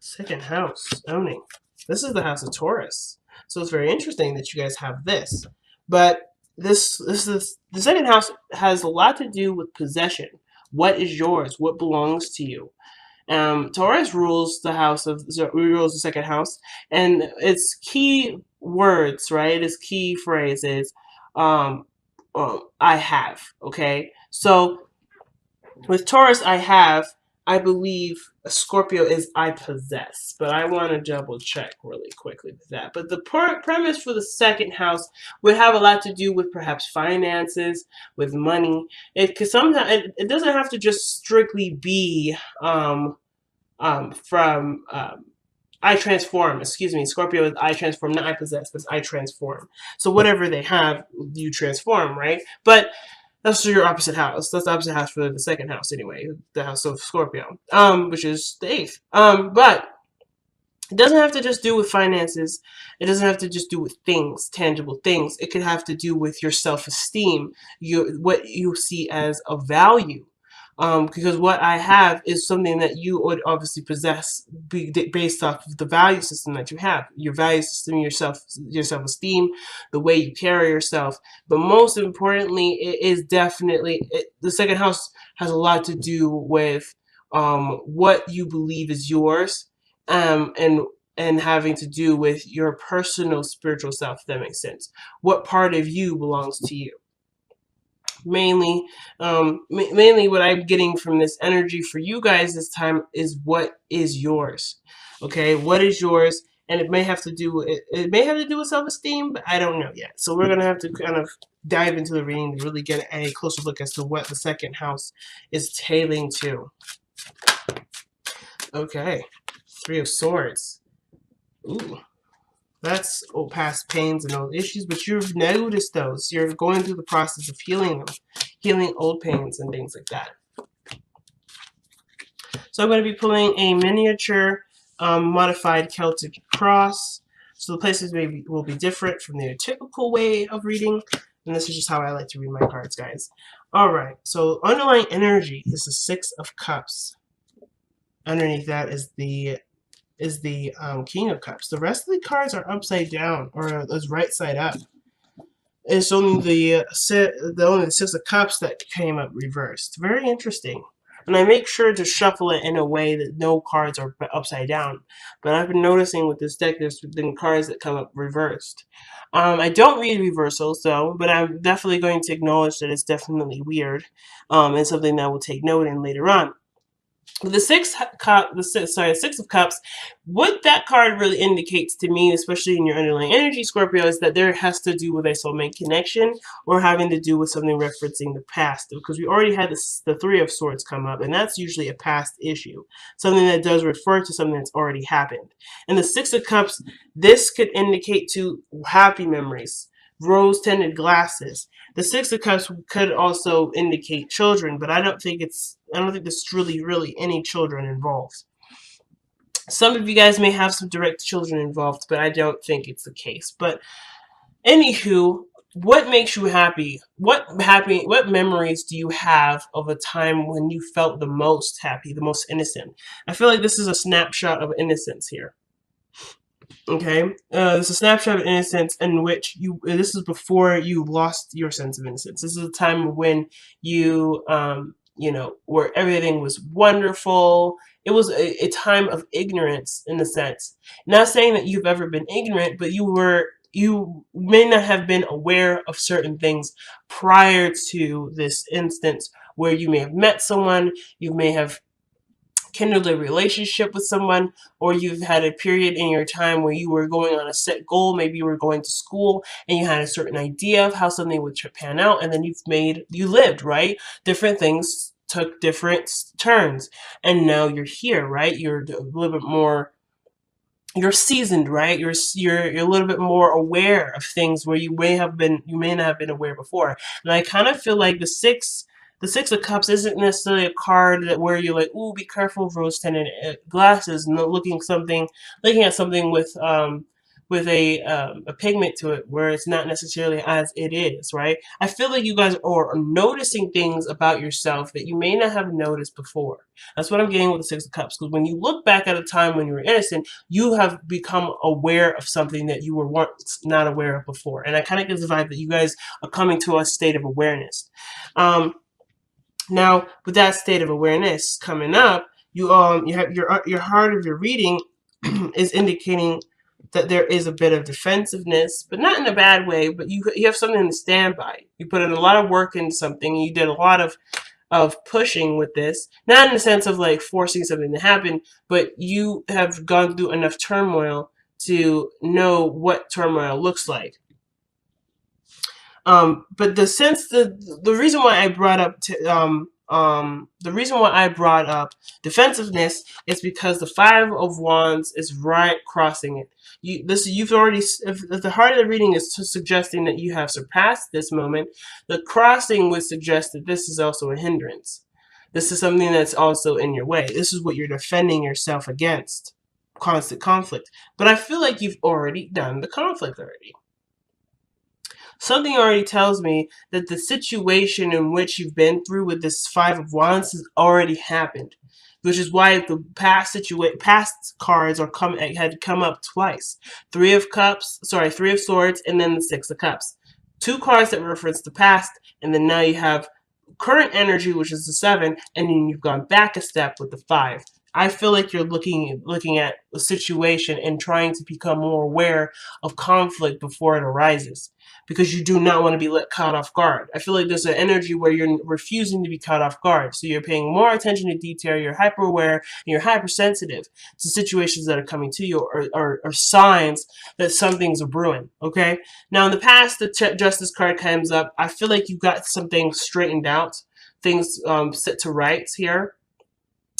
Second house, owning. This is the house of Taurus. So it's very interesting that you guys have this. But this is the second house has a lot to do with possession. What is yours? What belongs to you? Taurus rules the house of rules the second house, and its key words, right? Its key phrase is, "I have." Okay, so with Taurus, I have. I believe Scorpio is I possess, but I want to double check really quickly with that. But the premise for the second house would have a lot to do with perhaps finances, with money. It could sometimes it doesn't have to just strictly be from I transform. Excuse me, Scorpio is I transform, not I possess, but it's I transform. So whatever they have, you transform, right? But that's your opposite house. That's the opposite house for the second house, anyway. The house of Scorpio, which is the eighth. But it doesn't have to just do with finances. It doesn't have to just do with things, tangible things. It could have to do with your self-esteem, what you see as a value. Because what I have is something that you would obviously possess based off of the value system that you have, your value system, your self-esteem, the way you carry yourself. But most importantly, it is definitely the second house has a lot to do with what you believe is yours, and having to do with your personal spiritual self. If that makes sense. What part of you belongs to you? Mainly, mainly what I'm getting from this energy for you guys this time is what is yours. Okay, what is yours? And it may have to do with it may have to do with self-esteem, but I don't know yet. So we're gonna have to kind of dive into the reading to really get a closer look as to what the second house is tailing to. Okay, Three of Swords. Ooh. That's past pains and old issues, but you've noticed those. You're going through the process of healing them, healing old pains and things like that. So I'm going to be pulling a miniature modified Celtic cross. So the places will be different from their typical way of reading. And this is just how I like to read my cards, guys. Alright, so underlying energy is the Six of Cups. Underneath that is the King of Cups. The rest of the cards are upside down, or is right side up. It's only the Six of Cups that came up reversed. Very interesting. And I make sure to shuffle it in a way that no cards are upside down. But I've been noticing with this deck, there's been cards that come up reversed. I don't read reversals though, but I'm definitely going to acknowledge that it's definitely weird, and something that I will take note in later on. The Six of Cups, what that card really indicates to me, especially in your underlying energy, Scorpio, is that there has to do with a soulmate connection or having to do with something referencing the past. Because we already had the Three of Swords come up, and that's usually a past issue, something that does refer to something that's already happened. And the Six of Cups, this could indicate to happy memories, rose-tinted glasses. The Six of Cups could also indicate children, but I don't think there's really any children involved. Some of you guys may have some direct children involved, but I don't think it's the case. But anywho, what makes you happy? What memories do you have of a time when you felt the most happy, the most innocent? I feel like this is a snapshot of innocence here. Okay, it's a snapshot of innocence in which this is before you lost your sense of innocence. This is a time when you, where everything was wonderful. It was a time of ignorance in a sense. Not saying that you've ever been ignorant, but you may not have been aware of certain things prior to this instance where you may have met someone, you may have kindled a relationship with someone, or you've had a period in your time where you were going on a set goal. Maybe you were going to school and you had a certain idea of how something would pan out, and then you lived, right? Different things took different turns, and now you're here, right? You're a little bit more, you're seasoned, right? You're a little bit more aware of things where you may not have been aware before. And I kind of feel like the Six of Cups isn't necessarily a card where you're like, ooh, be careful of rose-tinted glasses, and looking at something a pigment to it where it's not necessarily as it is, right? I feel like you guys are noticing things about yourself that you may not have noticed before. That's what I'm getting with the Six of Cups. Because when you look back at a time when you were innocent, you have become aware of something that you were once not aware of before. And I kind of get the vibe that you guys are coming to a state of awareness. Now, with that state of awareness coming up, you have your heart of your reading is indicating that there is a bit of defensiveness, but not in a bad way. But you have something to stand by. You put in a lot of work into something. You did a lot of pushing with this, not in the sense of like forcing something to happen, but you have gone through enough turmoil to know what turmoil looks like. But the reason why I brought up the reason why I brought up defensiveness is because the Five of Wands is right crossing it. You've already, if the heart of the reading is suggesting that you have surpassed this moment, the crossing would suggest that this is also a hindrance. This is something that's also in your way. This is what you're defending yourself against, constant conflict. But I feel like you've already done the conflict already. Something already tells me that the situation in which you've been through with this Five of Wands has already happened, which is why the past cards had come up twice. Three of Swords, and then the Six of Cups. Two cards that reference the past, and then now you have current energy, which is the Seven, and then you've gone back a step with the Five. I feel like you're looking at a situation and trying to become more aware of conflict before it arises, because you do not want to be caught off guard. I feel like there's an energy where you're refusing to be caught off guard. So you're paying more attention to detail, you're hyper aware, and you're hypersensitive to situations that are coming to you, or signs that something's brewing, okay? Now in the past, the Justice card comes up. I feel like you got some things straightened out, things set to rights here.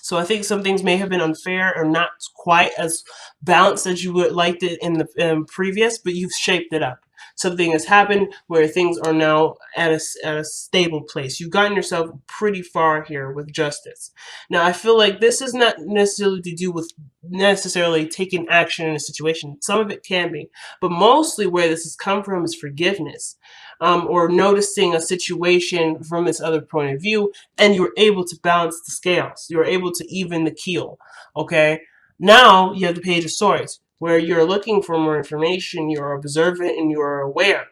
So I think some things may have been unfair or not quite as balanced as you would liked it in the previous, but you've shaped it up. Something has happened where things are now at a stable place. You've gotten yourself pretty far here with justice. Now, I feel like this is not necessarily to do with necessarily taking action in a situation. Some of it can be, but mostly where this has come from is forgiveness. Or noticing a situation from this other point of view, and you're able to balance the scales. You're able to even the keel, okay? Now you have the Page of Swords, where you're looking for more information, you're observant, and you're aware.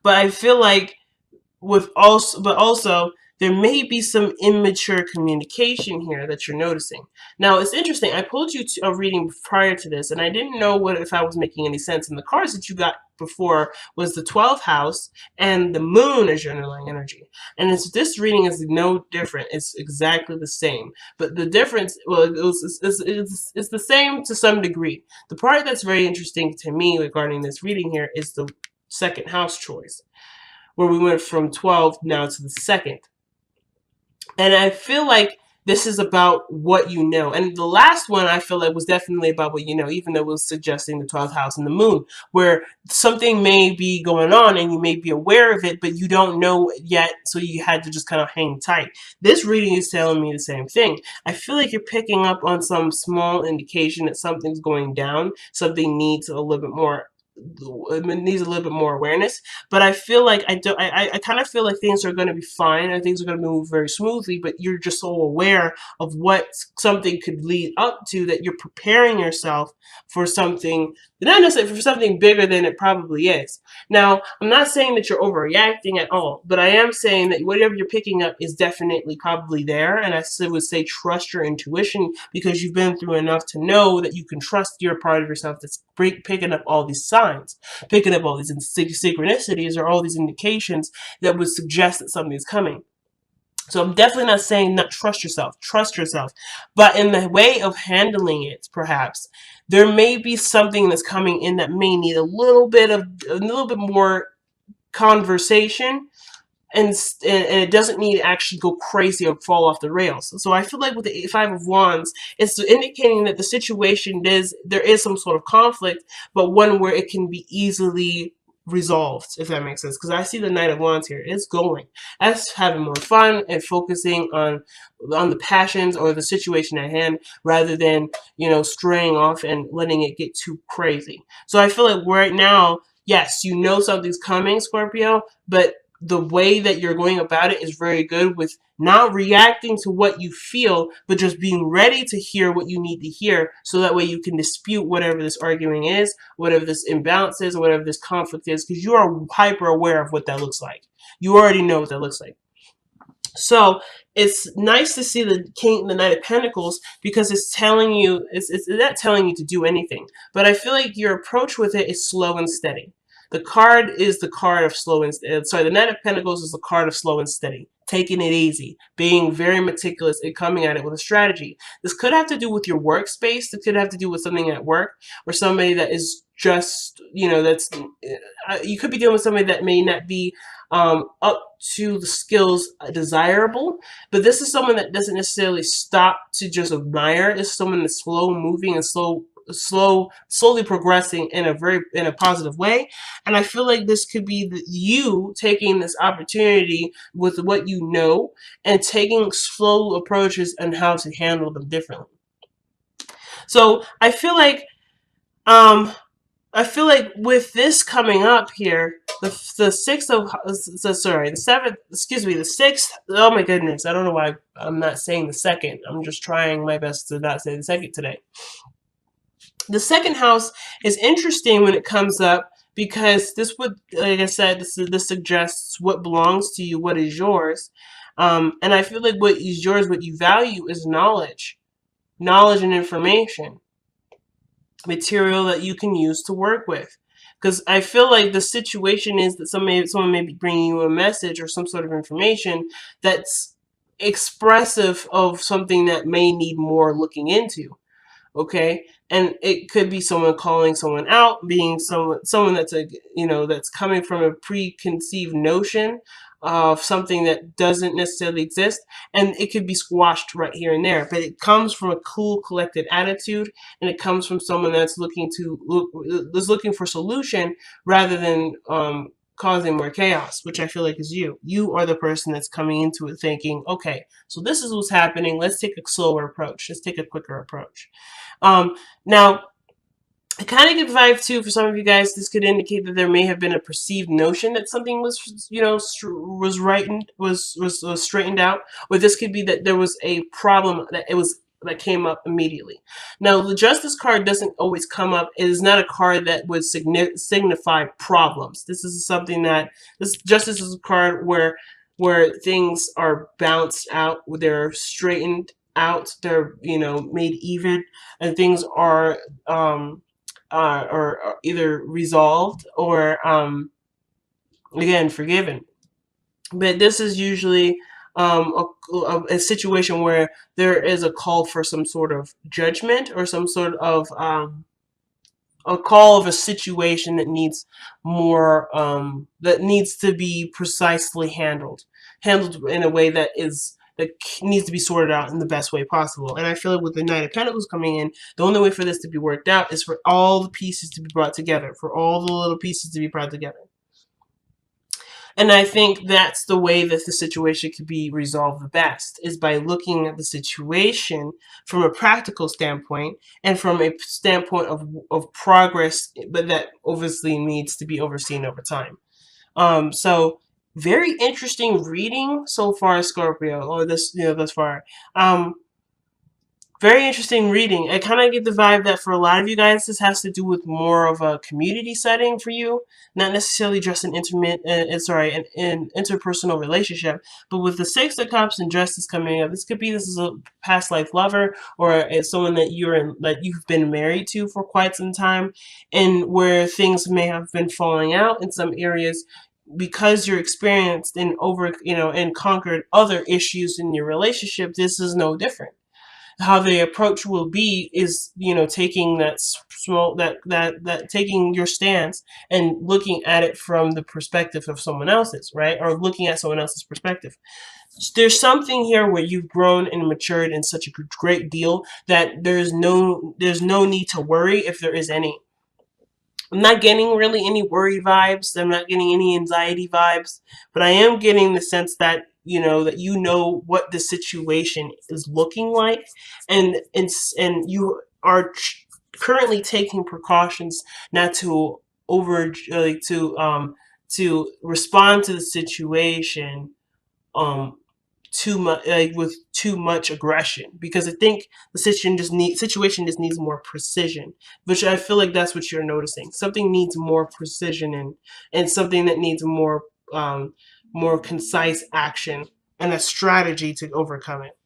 But I feel like also there may be some immature communication here that you're noticing. Now, it's interesting. I pulled you to a reading prior to this, and I didn't know if I was making any sense. And the cards that you got before was the 12th house and the moon as your underlying energy. And this reading is no different. It's exactly the same. But the difference, well, it's the same to some degree. The part that's very interesting to me regarding this reading here is the second house choice, where we went from 12 now to the second. And I feel like this is about what you know. And the last one I feel like was definitely about what you know, even though it was suggesting the 12th house and the moon, where something may be going on and you may be aware of it, but you don't know yet, so you had to just kind of hang tight. This reading is telling me the same thing. I feel like you're picking up on some small indication that something's going down, something needs a little bit more awareness, but I feel like I kind of feel like things are going to be fine and things are going to move very smoothly, but you're just so aware of what something could lead up to that you're preparing yourself for something, not necessarily for something bigger than it probably is. Now, I'm not saying that you're overreacting at all, but I am saying that whatever you're picking up is definitely probably there, and I would say trust your intuition, because you've been through enough to know that you can trust your part of yourself that's picking up all these signs, picking up all these synchronicities or all these indications that would suggest that something's coming. So I'm definitely not saying not trust yourself, but in the way of handling it, perhaps there may be something that's coming in that may need a little bit more conversation, and it doesn't need to actually go crazy or fall off the rails. So I feel like with the Five of Wands, it's indicating that the situation there is some sort of conflict, but one where it can be easily resolved, if that makes sense. Because I see the Knight of Wands here. It's going. That's having more fun and focusing on the passions or the situation at hand rather than, straying off and letting it get too crazy. So I feel like right now, yes, something's coming, Scorpio, but the way that you're going about it is very good with not reacting to what you feel, but just being ready to hear what you need to hear so that way you can dispute whatever this arguing is, whatever this imbalance is, or whatever this conflict is, because you are hyper aware of what that looks like. You already know what that looks like. So it's nice to see the Knight of Pentacles because it's telling you, it's not telling you to do anything, but I feel like your approach with it is slow and steady. The card is the card of slow and sorry, the Knight of Pentacles is the card of slow and steady, taking it easy, being very meticulous, and coming at it with a strategy. This could have to do with your workspace. This could have to do with something at work or somebody that is just, that's, you could be dealing with somebody that may not be up to the skills desirable, but this is someone that doesn't necessarily stop to just admire. This is someone that's slow moving and slowly progressing in a positive way. And I feel like this could be you taking this opportunity with what you know and taking slow approaches and how to handle them differently. So I feel like with this coming up here, the sixth. Oh my goodness, I don't know why I'm not saying the second. I'm just trying my best to not say the second today. The second house is interesting when it comes up because this would, like I said, this suggests what belongs to you, what is yours. And I feel like what is yours, what you value, is knowledge and information, material that you can use to work with. Because I feel like the situation is that someone may be bringing you a message or some sort of information that's expressive of something that may need more looking into. Okay, and it could be someone calling someone out, being someone that's that's coming from a preconceived notion of something that doesn't necessarily exist, and it could be squashed right here and there. But it comes from a cool, collected attitude, and it comes from someone that's looking for solution rather than causing more chaos, which I feel like is you. You are the person that's coming into it thinking, okay, so this is what's happening. Let's take a slower approach. Let's take a quicker approach. Now, I kind of get the vibe too for some of you guys. This could indicate that there may have been a perceived notion that something was, was straightened out, or this could be that there was a problem that came up immediately. Now, the Justice card doesn't always come up. It is not a card that would signify problems. This is something that Justice is a card where things are balanced out, they're straightened out, they're made even, and things are or either resolved or again forgiven. But this is usually a situation where there is a call for some sort of judgment or some sort of a call of a situation that needs more that needs to be precisely handled in a way that needs to be sorted out in the best way possible. And I feel like with the Knight of Pentacles coming in, the only way for this to be worked out is for all the pieces to be brought together, for all the little pieces to be brought together. And I think that's the way that the situation could be resolved the best, is by looking at the situation from a practical standpoint and from a standpoint of progress, but that obviously needs to be overseen over time. So very interesting reading so far, Scorpio, or thus far. Very interesting reading. I kind of get the vibe that for a lot of you guys, this has to do with more of a community setting for you, not necessarily just an interpersonal relationship. But with the Six of Cups and Justice coming up, this is a past life lover, or it's someone that you've been married to for quite some time, and where things may have been falling out in some areas because you're experienced and and conquered other issues in your relationship. This is no different. How the approach will be is, taking taking your stance and looking at it from the perspective of someone else's, right? Or looking at someone else's perspective. There's something here where you've grown and matured in such a great deal that there's no need to worry if there is any. I'm not getting really any worry vibes. I'm not getting any anxiety vibes, but I am getting the sense that you know what the situation is looking like, and you are currently taking precautions not to over like to respond to the situation um too much, like with too much aggression, because I think the situation just needs more precision, which I feel like that's what you're noticing. Something needs more precision, and something that needs more concise action and a strategy to overcome it.